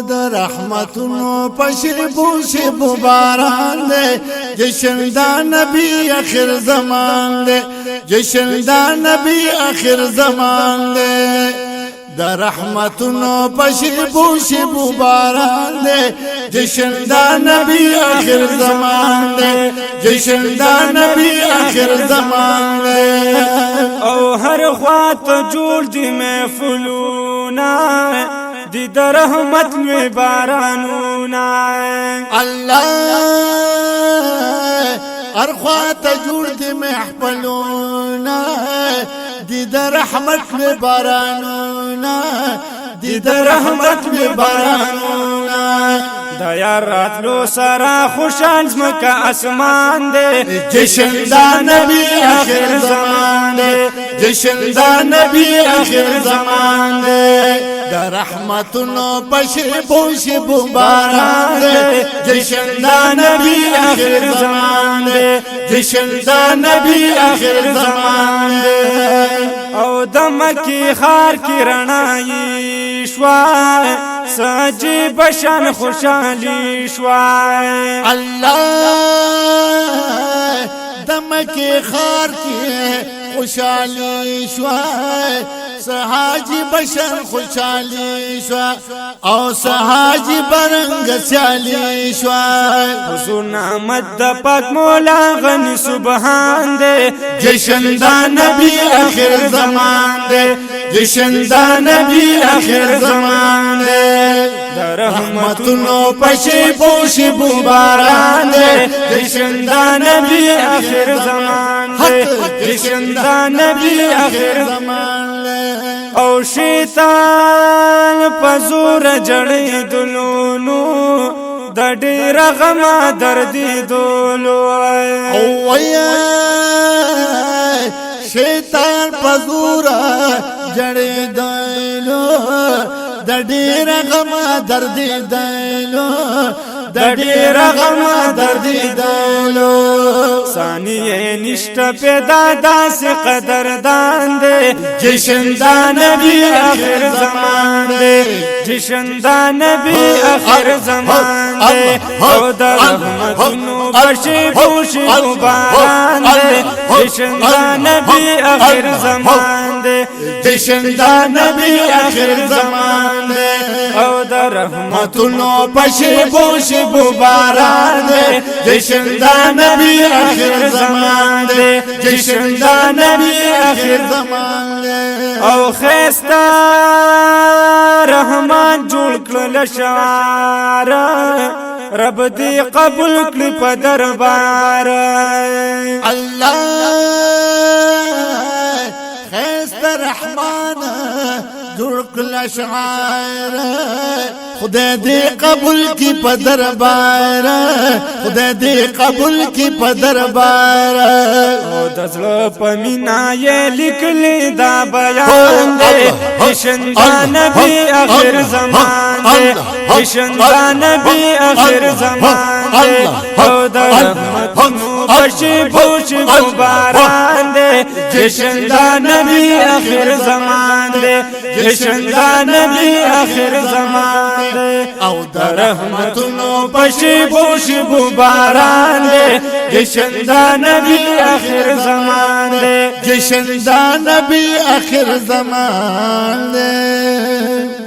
د رحمتونو پشبو شبو باران دے جشن دا نبی آخر زمان دے جشن دا نبی آخر زمان دے د رحمتونو پشبو شبو باران دے جشن دا نبی آخر زمان دے جشن دا نبی آخر زمان دے او ہر خوات جوڑ دی محفلونا دی در رحمت میں بارانونا اللہ ہر خوات جوڑ دی محفلونا دی در رحمت میں بارانونا دی در رحمت میں بارانونا دیا راتلو سرا خوشان زمکا اسمان دے جشن دا نبی آخر زمان دے جشن دا نبی آخر زمان دے دا رحمتونو پشبو شبو باران دے جشن دا نبی آخر زمان دے جشن دا نبی آخر زمان دے او دمکی خار کی رنائی شوائے ساجی بشان خوشالی شوائے اللہ دمکی خار کی خوشالی شوائے سہاجی بشن خوشالی شوائے او سہاجی برنگ سیالی شوائے حضور نعمت دا پاک مولا غنی سبحان دے جشن دا نبی آخر زمان دے جشن دا نبی آخر زمان دے دا رحمتونو پشبو شبو باران دے جشن دا نبی آخر زمان دے جشن دا نبی آخر زمان دے او شیطان پزور جڑی دلونو دا دیر غما دردی دولو اویا شیطان پزورا جڑی دلو دا دیر غما دردی دلو دا دیر غما دردی دلو ثانیه نشت پیدا داس قدردان دے جشن دا نبی آخر زمان دے جشن دا نبی آخر زمان دے او دا رحمتونو پشبو شبو باران دے جشن دا نبی آخر زمان دے جشن دا نبی آخر زمان دے او دا رحمتونو پشبو شبو باران دے جشن دا نبی آخر زمان دے جشن دا نبی آخر زمان دے او خیستا رحمان جوړ کړل شعار رب دی قبول کړ په دربار اللہ خیست رحمان جوړ کړل شعار خدای دې قبول کی په دربار خدای دې قبول کی په دربار او د زړه په مینا یې لیکلی دا بیان دی جشن دا نبی آخر زمان دی جشن دا نبی آخر زمان دی او د رحمتونو پشبو شبو باران دی جشن دا نبی آخر زمان دی جشن دا نبی آخر زمان او دا رحمتونو پشبو شبو باران دے جشن دا نبی آخر زمان دے جشن دا نبی آخر زمان دے